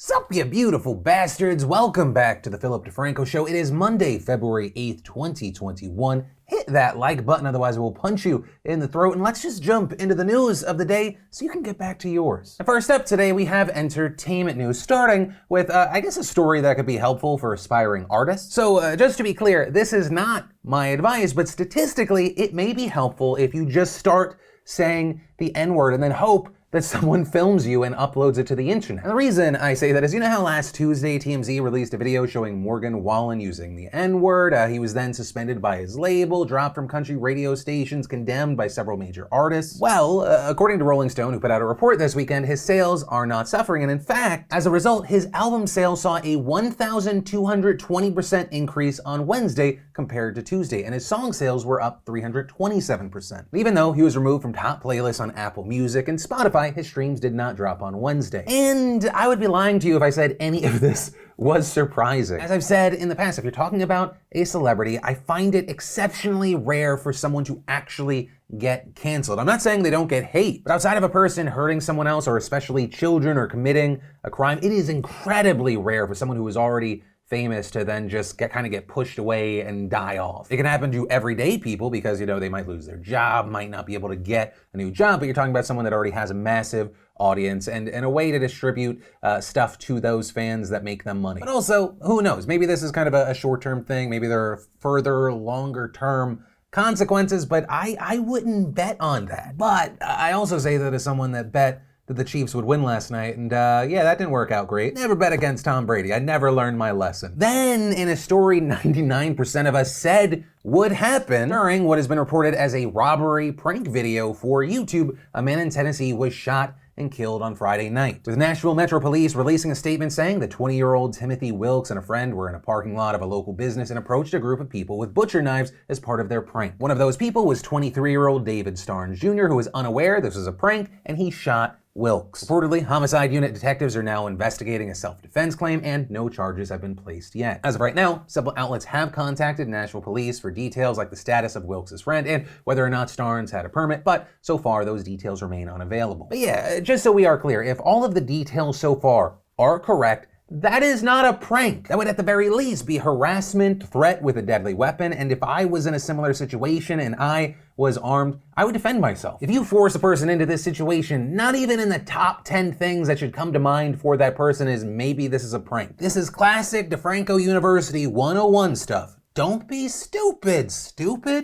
Sup, you beautiful bastards! Welcome back to the DeFranco Show. It is Monday, February 8th, 2021. Hit that like button, otherwise I will punch you in the throat. And let's just jump into the news of the day so you can get back to yours. And first up today, we have entertainment news, starting with, I guess, a story that could be helpful for aspiring artists. So just to be clear, this is not my advice, but statistically, it may be helpful if you just start saying the N-word and then hope that someone films you and uploads it to the internet. And the reason I say that is, you know how last Tuesday TMZ released a video showing Morgan Wallen using the N-word? He was then suspended by his label, dropped from country radio stations, condemned by several major artists. Well, according to Rolling Stone, who put out a report this weekend, his sales are not suffering, and in fact, as a result, his album sales saw a 1,220% increase on Wednesday compared to Tuesday, and his song sales were up 327%. Even though he was removed from top playlists on Apple Music and Spotify, his streams did not drop on Wednesday. And I would be lying to you if I said any of this was surprising. As I've said in the past, if you're talking about a celebrity, I find it exceptionally rare for someone to actually get canceled. I'm not saying they don't get hate, but outside of a person hurting someone else, or especially children, or committing a crime, it is incredibly rare for someone who is already famous to then just get pushed away and die off. It can happen to everyday people because, you know, they might lose their job, might not be able to get a new job, but you're talking about someone that already has a massive audience and a way to distribute stuff to those fans that make them money. But also, who knows? Maybe this is kind of a short-term thing. Maybe there are further, longer-term consequences, but I wouldn't bet on that. But I also say that as someone that bet that the Chiefs would win last night, and yeah, that didn't work out great. Never bet against Tom Brady. I never learned my lesson. Then, in a story 99% of us said would happen, during what has been reported as a robbery prank video for YouTube, a man in Tennessee was shot and killed on Friday night, with Nashville Metro Police releasing a statement saying the 20-year-old Timothy Wilkes and a friend were in a parking lot of a local business and approached a group of people with butcher knives as part of their prank. One of those people was 23-year-old David Starnes Jr., who was unaware this was a prank, and he shot Wilkes. Reportedly, homicide unit detectives are now investigating a self-defense claim, and no charges have been placed yet. As of right now, several outlets have contacted Nashville Police for details like the status of Wilkes' friend and whether or not Starnes had a permit, but so far those details remain unavailable. But yeah, just so we are clear, if all of the details so far are correct, that is not a prank. That would at the very least be harassment, threat with a deadly weapon, and if I was in a similar situation and I was armed, I would defend myself. If you force a person into this situation, not even in the top 10 things that should come to mind for that person is maybe this is a prank. This is classic DeFranco University 101 stuff. Don't be stupid.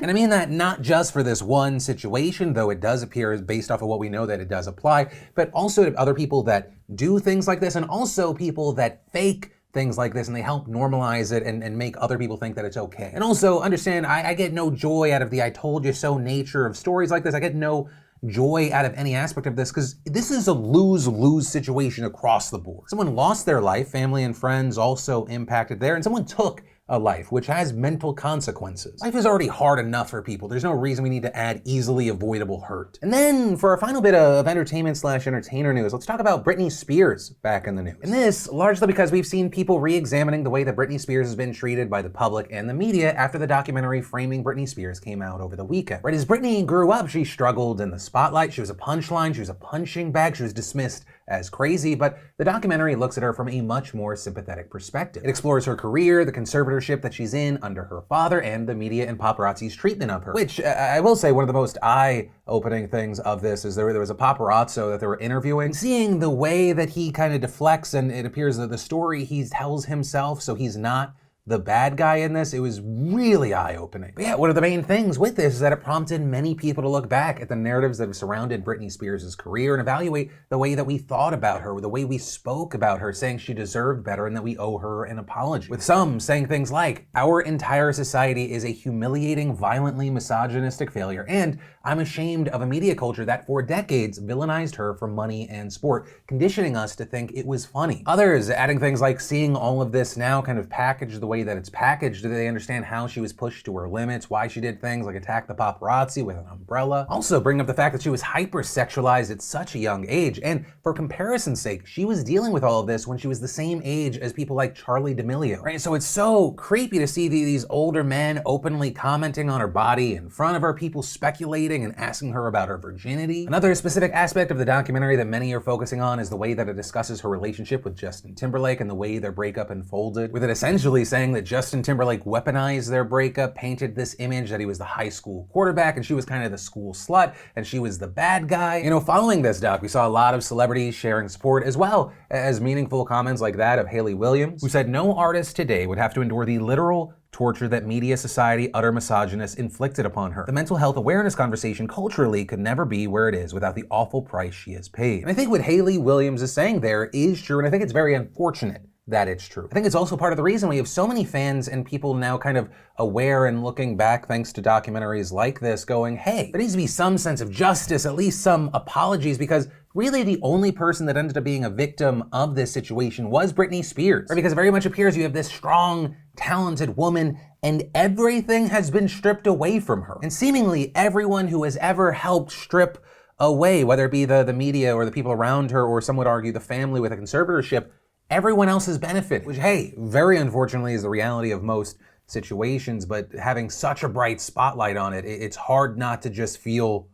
And I mean that not just for this one situation, though it does appear, based off of what we know, that it does apply, but also to other people that do things like this, and also people that fake things like this, and they help normalize it and make other people think that it's okay. And also understand, I get no joy out of the I told you so nature of stories like this. I get no joy out of any aspect of this because this is a lose-lose situation across the board. Someone lost their life, family and friends also impacted there, and someone took a life, which has mental consequences. Life is already hard enough for people. There's no reason we need to add easily avoidable hurt. And then for our final bit of entertainment/entertainer news, let's talk about Britney Spears back in the news. And this largely because we've seen people re-examining the way that Britney Spears has been treated by the public and the media after the documentary Framing Britney Spears came out over the weekend. Right, as Britney grew up, she struggled in the spotlight. She was a punchline, she was a punching bag, she was dismissed as crazy, but the documentary looks at her from a much more sympathetic perspective. It explores her career, the conservatorship that she's in under her father, and the media and paparazzi's treatment of her. Which, I will say, one of the most eye-opening things of this is there was a paparazzo that they were interviewing. Seeing the way that he kind of deflects, and it appears that the story he tells himself, so he's not the bad guy in this, it was really eye-opening. But yeah, one of the main things with this is that it prompted many people to look back at the narratives that have surrounded Britney Spears' career and evaluate the way that we thought about her, the way we spoke about her, saying she deserved better and that we owe her an apology. With some saying things like, our entire society is a humiliating, violently misogynistic failure, and I'm ashamed of a media culture that for decades villainized her for money and sport, conditioning us to think it was funny. Others adding things like, seeing all of this now kind of packaged the way that it's packaged, do they understand how she was pushed to her limits, why she did things like attack the paparazzi with an umbrella? Also bring up the fact that she was hypersexualized at such a young age, and for comparison's sake, she was dealing with all of this when she was the same age as people like Charli D'Amelio, right? So it's so creepy to see these older men openly commenting on her body in front of her, people speculating masturbating and asking her about her virginity. Another specific aspect of the documentary that many are focusing on is the way that it discusses her relationship with Justin Timberlake and the way their breakup unfolded, with it essentially saying that Justin Timberlake weaponized their breakup, painted this image that he was the high school quarterback and she was kind of the school slut and she was the bad guy. You know, following this doc, we saw a lot of celebrities sharing support, as well as meaningful comments like that of Hayley Williams, who said no artist today would have to endure the literal torture that media, society, utter misogynists inflicted upon her. The mental health awareness conversation culturally could never be where it is without the awful price she has paid. And I think what Hayley Williams is saying there is true, and I think it's very unfortunate that it's true. I think it's also part of the reason we have so many fans and people now kind of aware and looking back thanks to documentaries like this going, hey, there needs to be some sense of justice, at least some apologies, because really the only person that ended up being a victim of this situation was Britney Spears. Right? Because it very much appears you have this strong, talented woman and everything has been stripped away from her. And seemingly everyone who has ever helped strip away, whether it be the media or the people around her, or some would argue the family with a conservatorship, everyone else has benefited, which, hey, very unfortunately is the reality of most situations, but having such a bright spotlight on it, it's hard not to just feel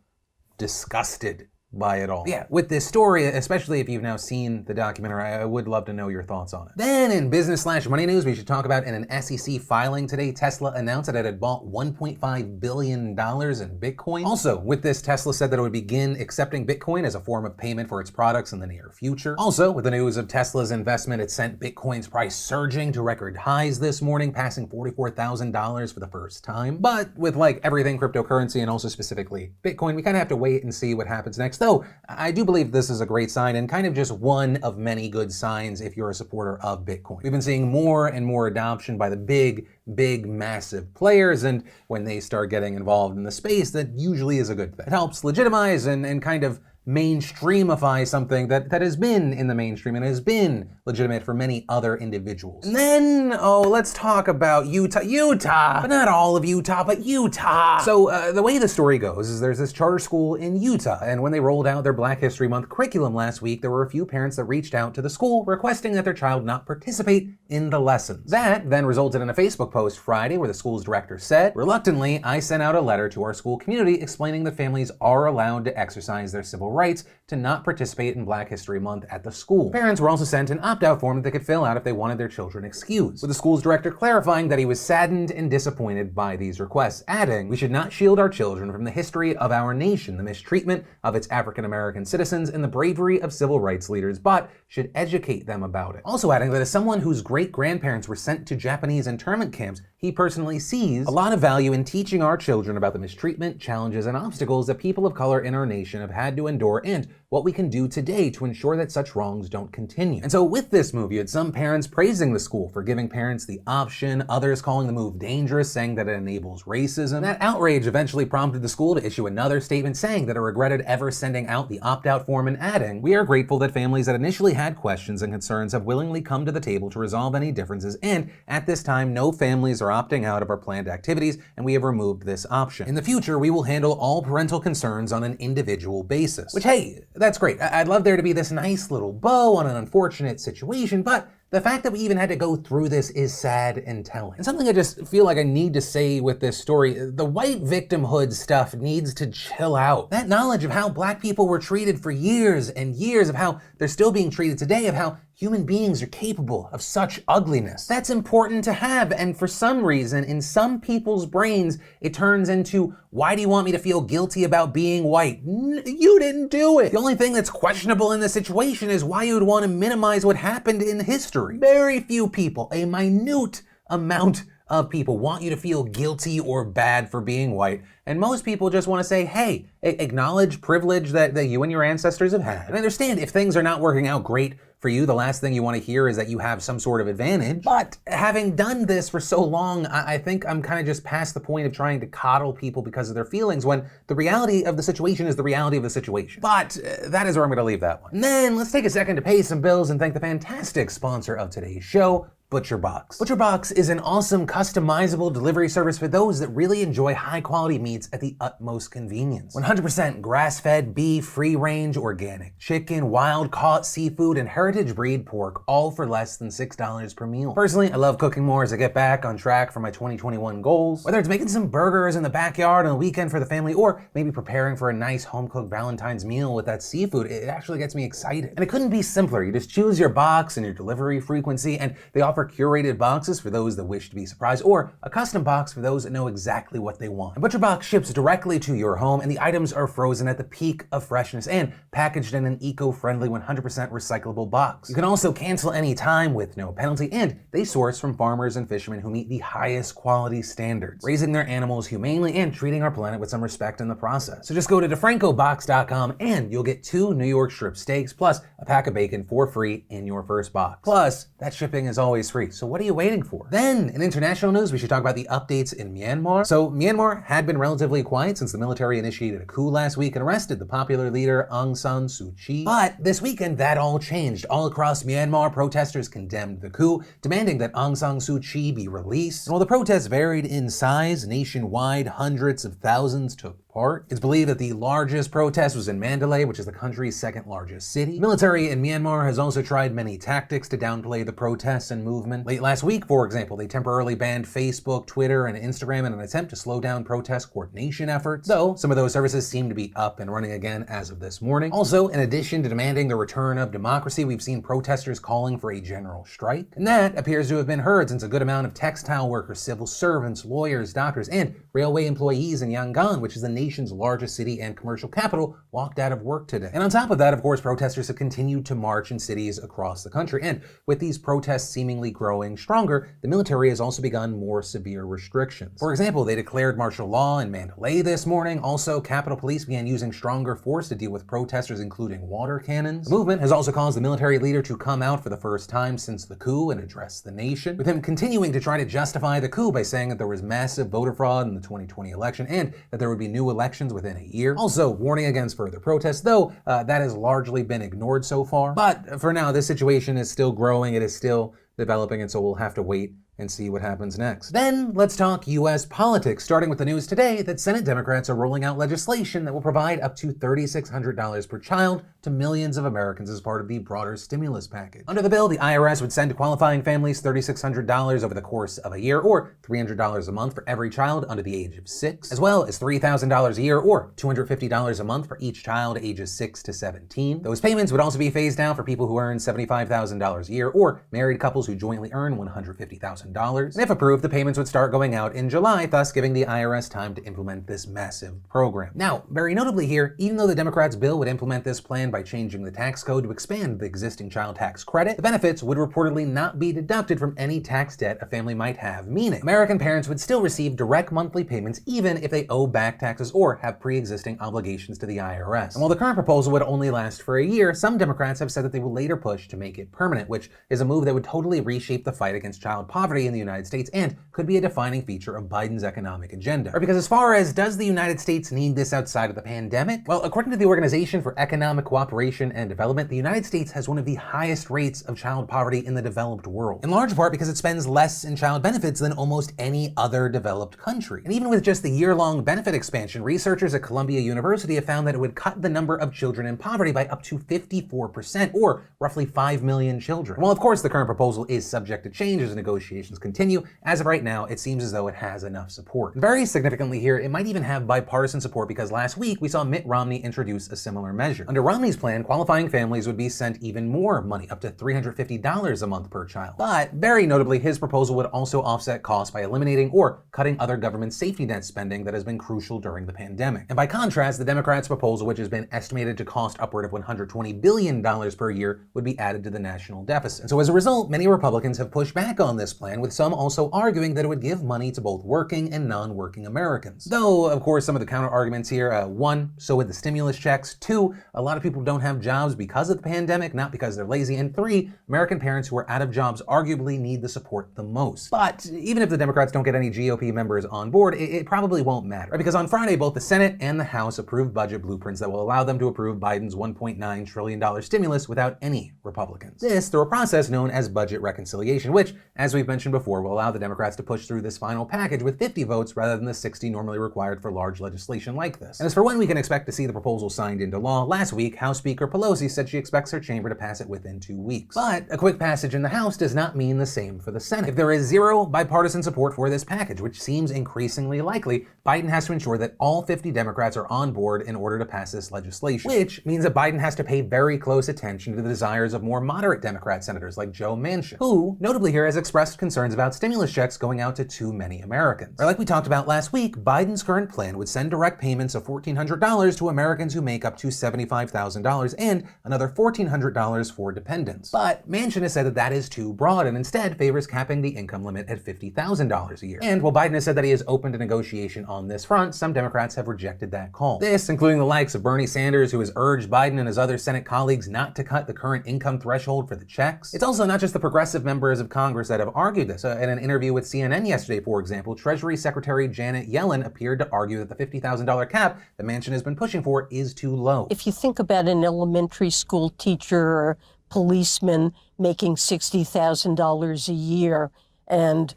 disgusted by it all. Yeah, with this story, especially if you've now seen the documentary, I would love to know your thoughts on it. Then in business/money news, we should talk about in an SEC filing today, Tesla announced that it had bought $1.5 billion in Bitcoin. Also, with this, Tesla said that it would begin accepting Bitcoin as a form of payment for its products in the near future. Also, with the news of Tesla's investment, it sent Bitcoin's price surging to record highs this morning, passing $44,000 for the first time. But with like everything cryptocurrency and also specifically Bitcoin, we kind of have to wait and see what happens next. Though, I do believe this is a great sign and kind of just one of many good signs if you're a supporter of Bitcoin. We've been seeing more and more adoption by the big, massive players, and when they start getting involved in the space, that usually is a good thing. It helps legitimize and kind of mainstreamify something that has been in the mainstream and has been legitimate for many other individuals. And then, let's talk about Utah, but not all of Utah, but Utah. So the way the story goes is there's this charter school in Utah, and when they rolled out their Black History Month curriculum last week, there were a few parents that reached out to the school requesting that their child not participate in the lessons. That then resulted in a Facebook post Friday where the school's director said, "Reluctantly, I sent out a letter to our school community explaining that families are allowed to exercise their civil rights to not participate in Black History Month at the school." Parents were also sent an opt-out form that they could fill out if they wanted their children excused, with the school's director clarifying that he was saddened and disappointed by these requests, adding, "We should not shield our children from the history of our nation, the mistreatment of its African-American citizens, and the bravery of civil rights leaders, but should educate them about it." Also adding that as someone whose great-grandparents were sent to Japanese internment camps, he personally sees a lot of value in teaching our children about the mistreatment, challenges, and obstacles that people of color in our nation have had to endure and what we can do today to ensure that such wrongs don't continue. And so with this move, you had some parents praising the school for giving parents the option, others calling the move dangerous, saying that it enables racism. That outrage eventually prompted the school to issue another statement saying that it regretted ever sending out the opt-out form and adding, "We are grateful that families that initially had questions and concerns have willingly come to the table to resolve any differences, and at this time, no families are opting out of our planned activities, and we have removed this option. In the future, we will handle all parental concerns on an individual basis." Which, hey, that's great. I'd love there to be this nice little bow on an unfortunate situation, but the fact that we even had to go through this is sad and telling. And something I just feel like I need to say with this story, the white victimhood stuff needs to chill out. That knowledge of how Black people were treated for years and years, of how they're still being treated today, of how human beings are capable of such ugliness. That's important to have, and for some reason, in some people's brains, it turns into, why do you want me to feel guilty about being white? You didn't do it. The only thing that's questionable in this situation is why you would want to minimize what happened in history. Very few people, a minute amount of people, want you to feel guilty or bad for being white, and most people just want to say, hey, acknowledge privilege that you and your ancestors have had. And I understand if things are not working out great for you, the last thing you want to hear is that you have some sort of advantage. But having done this for so long, I think I'm kind of just past the point of trying to coddle people because of their feelings, when the reality of the situation is the reality of the situation. But that is where I'm going to leave that one. And then let's take a second to pay some bills and thank the fantastic sponsor of today's show, ButcherBox. ButcherBox is an awesome customizable delivery service for those that really enjoy high-quality meats at the utmost convenience. 100% grass-fed beef, free-range, organic chicken, wild-caught seafood, and heritage breed pork, all for less than $6 per meal. Personally, I love cooking more as I get back on track for my 2021 goals. Whether it's making some burgers in the backyard on the weekend for the family, or maybe preparing for a nice home-cooked Valentine's meal with that seafood, it actually gets me excited. And it couldn't be simpler. You just choose your box and your delivery frequency, and they offer curated boxes for those that wish to be surprised, or a custom box for those that know exactly what they want. And ButcherBox ships directly to your home, and the items are frozen at the peak of freshness and packaged in an eco-friendly 100% recyclable box. You can also cancel any time with no penalty, and they source from farmers and fishermen who meet the highest quality standards, raising their animals humanely and treating our planet with some respect in the process. So just go to DeFrancoBox.com and you'll get 2 New York strip steaks plus a pack of bacon for free in your first box. Plus, that shipping is always free, so what are you waiting for? Then, in international news, we should talk about the updates in Myanmar. So, Myanmar had been relatively quiet since the military initiated a coup last week and arrested the popular leader Aung San Suu Kyi. But this weekend, that all changed. All across Myanmar, protesters condemned the coup, demanding that Aung San Suu Kyi be released. And while the protests varied in size, nationwide, hundreds of thousands took part. It's believed that the largest protest was in Mandalay, which is the country's second largest city. Military in Myanmar has also tried many tactics to downplay the protests and movement. Late last week, for example, they temporarily banned Facebook, Twitter, and Instagram in an attempt to slow down protest coordination efforts, though some of those services seem to be up and running again as of this morning. Also, in addition to demanding the return of democracy, we've seen protesters calling for a general strike, and that appears to have been heard since a good amount of textile workers, civil servants, lawyers, doctors, and railway employees in Yangon, which is the nation's largest city and commercial capital, walked out of work today. And on top of that, of course, protesters have continued to march in cities across the country. And with these protests seemingly growing stronger, the military has also begun more severe restrictions. For example, they declared martial law in Mandalay this morning. Also, Capitol Police began using stronger force to deal with protesters, including water cannons. The movement has also caused the military leader to come out for the first time since the coup and address the nation, with him continuing to try to justify the coup by saying that there was massive voter fraud in the 2020 election and that there would be new elections within a year. Also, warning against further protests, though that has largely been ignored so far. But for now, this situation is still growing, it is still developing, and so we'll have to wait and see what happens next. Then let's talk U.S. politics, starting with the news today that Senate Democrats are rolling out legislation that will provide up to $3,600 per child to millions of Americans as part of the broader stimulus package. Under the bill, the IRS would send qualifying families $3,600 over the course of a year, or $300 a month for every child under the age of 6, as well as $3,000 a year, or $250 a month for each child ages 6 to 17. Those payments would also be phased out for people who earn $75,000 a year, or married couples who jointly earn $150,000. And if approved, the payments would start going out in July, thus giving the IRS time to implement this massive program. Now, very notably here, even though the Democrats' bill would implement this plan by changing the tax code to expand the existing child tax credit, the benefits would reportedly not be deducted from any tax debt a family might have, meaning American parents would still receive direct monthly payments even if they owe back taxes or have pre-existing obligations to the IRS. And while the current proposal would only last for a year, some Democrats have said that they will later push to make it permanent, which is a move that would totally reshape the fight against child poverty in the United States and could be a defining feature of Biden's economic agenda. Or because as far as does the United States need this outside of the pandemic? Well, according to the Organization for Economic Cooperation and Development, the United States has one of the highest rates of child poverty in the developed world, in large part because it spends less in child benefits than almost any other developed country. And even with just the year-long benefit expansion, researchers at Columbia University have found that it would cut the number of children in poverty by up to 54%, or roughly 5 million children. And while of course the current proposal is subject to change as negotiations continue, as of right now, it seems as though it has enough support. Very significantly here, it might even have bipartisan support because last week we saw Mitt Romney introduce a similar measure. Under Romney's plan, qualifying families would be sent even more money, up to $350 a month per child. But very notably, his proposal would also offset costs by eliminating or cutting other government safety net spending that has been crucial during the pandemic. And by contrast, the Democrats' proposal, which has been estimated to cost upward of $120 billion per year, would be added to the national deficit. And so as a result, many Republicans have pushed back on this plan, plan, with some also arguing that it would give money to both working and non-working Americans. Though, of course, some of the counter-arguments here, one, so with the stimulus checks, two, a lot of people don't have jobs because of the pandemic, not because they're lazy, and three, American parents who are out of jobs arguably need the support the most. But even if the Democrats don't get any GOP members on board, it probably won't matter, right? Because on Friday, both the Senate and the House approved budget blueprints that will allow them to approve Biden's $1.9 trillion stimulus without any Republicans. This through a process known as budget reconciliation, which, as we've mentioned before, will allow the Democrats to push through this final package with 50 votes rather than the 60 normally required for large legislation like this. And as for when we can expect to see the proposal signed into law, last week, House Speaker Pelosi said she expects her chamber to pass it within 2 weeks. But a quick passage in the House does not mean the same for the Senate. If there is zero bipartisan support for this package, which seems increasingly likely, Biden has to ensure that all 50 Democrats are on board in order to pass this legislation, which means that Biden has to pay very close attention to the desires of more moderate Democrat senators like Joe Manchin, who, notably here, has expressed concerns about stimulus checks going out to too many Americans. Or like we talked about last week, Biden's current plan would send direct payments of $1,400 to Americans who make up to $75,000 and another $1,400 for dependents. But Manchin has said that that is too broad and instead favors capping the income limit at $50,000 a year. And while Biden has said that he is open to negotiation on this front, some Democrats have rejected that call. This, including the likes of Bernie Sanders, who has urged Biden and his other Senate colleagues not to cut the current income threshold for the checks. It's also not just the progressive members of Congress that have argued this. In an interview with CNN yesterday, for example, Treasury Secretary Janet Yellen appeared to argue that the $50,000 cap that Manchin has been pushing for is too low. If you think about an elementary school teacher or policeman making $60,000 a year and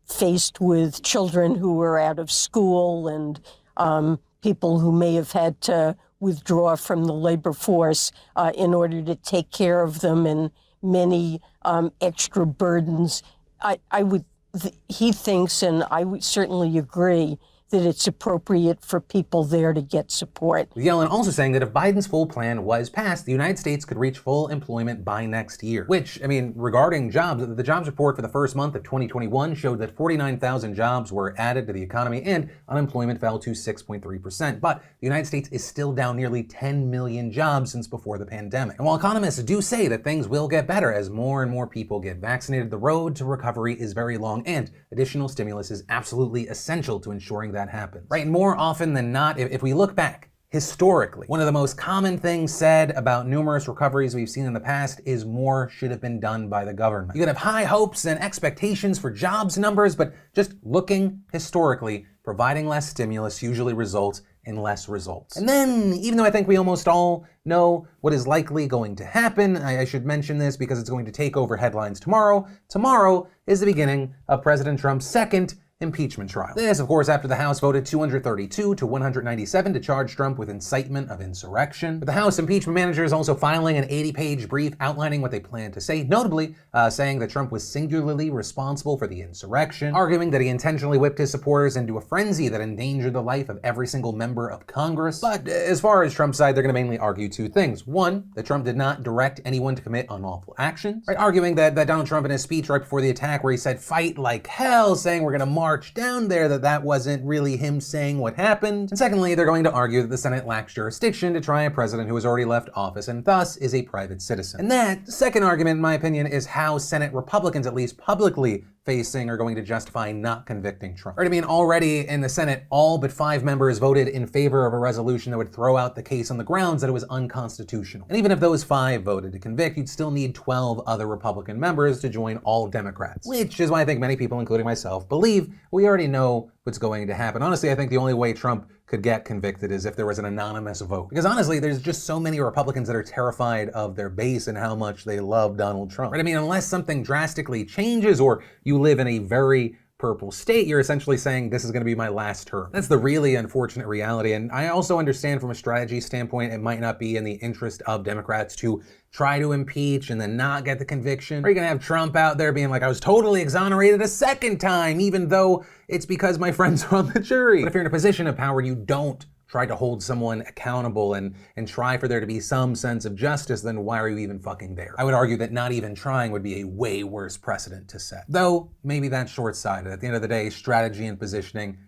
faced with children who are out of school and people who may have had to withdraw from the labor force in order to take care of them and many extra burdens, he thinks, and I would certainly agree, that it's appropriate for people there to get support. Yellen also saying that if Biden's full plan was passed, the United States could reach full employment by next year. Which, regarding jobs, the jobs report for the first month of 2021 showed that 49,000 jobs were added to the economy and unemployment fell to 6.3%. But the United States is still down nearly 10 million jobs since before the pandemic. And while economists do say that things will get better as more and more people get vaccinated, the road to recovery is very long and additional stimulus is absolutely essential to ensuring that happens. Right, and more often than not, if we look back, historically, one of the most common things said about numerous recoveries we've seen in the past is more should have been done by the government. You can have high hopes and expectations for jobs numbers, but just looking historically, providing less stimulus usually results in less results. And then, even though I think we almost all know what is likely going to happen, I should mention this because it's going to take over headlines tomorrow. Tomorrow is the beginning of President Trump's second impeachment trial. This, of course, after the House voted 232 to 197 to charge Trump with incitement of insurrection. But the House impeachment manager is also filing an 80-page brief outlining what they plan to say, notably saying that Trump was singularly responsible for the insurrection, arguing that he intentionally whipped his supporters into a frenzy that endangered the life of every single member of Congress. But as far as Trump's side, they're going to mainly argue two things. One, that Trump did not direct anyone to commit unlawful actions, right? Arguing that Donald Trump in his speech right before the attack where he said, "Fight like hell," saying we're going to march down there, that wasn't really him saying what happened. And secondly, they're going to argue that the Senate lacks jurisdiction to try a president who has already left office and thus is a private citizen. And that second argument, in my opinion, is how Senate Republicans, at least publicly facing, are going to justify not convicting Trump. Right, already in the Senate, all but 5 members voted in favor of a resolution that would throw out the case on the grounds that it was unconstitutional. And even if those 5 voted to convict, you'd still need 12 other Republican members to join all Democrats. Which is why I think many people, including myself, believe we already know what's going to happen. Honestly, I think the only way Trump could get convicted is if there was an anonymous vote. Because honestly, there's just so many Republicans that are terrified of their base and how much they love Donald Trump. Right? Unless something drastically changes or you live in a very purple state, you're essentially saying this is going to be my last term. That's the really unfortunate reality. And I also understand from a strategy standpoint, it might not be in the interest of Democrats to try to impeach and then not get the conviction. Or you're going to have Trump out there being like, I was totally exonerated a second time, even though it's because my friends are on the jury. But if you're in a position of power, you don't try to hold someone accountable and try for there to be some sense of justice, then why are you even fucking there? I would argue that not even trying would be a way worse precedent to set. Though, maybe that's short-sighted. At the end of the day, strategy and positioning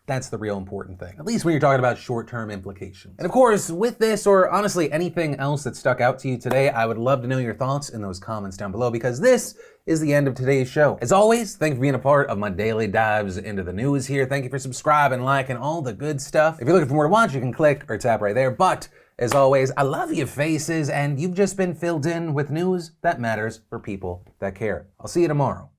That's the real important thing, at least when you're talking about short-term implications. And of course, with this, or honestly anything else that stuck out to you today, I would love to know your thoughts in those comments down below, because this is the end of today's show. As always, thank you for being a part of my daily dives into the news here. Thank you for subscribing, liking, all the good stuff. If you're looking for more to watch, you can click or tap right there. But as always, I love you faces, and you've just been filled in with news that matters for people that care. I'll see you tomorrow.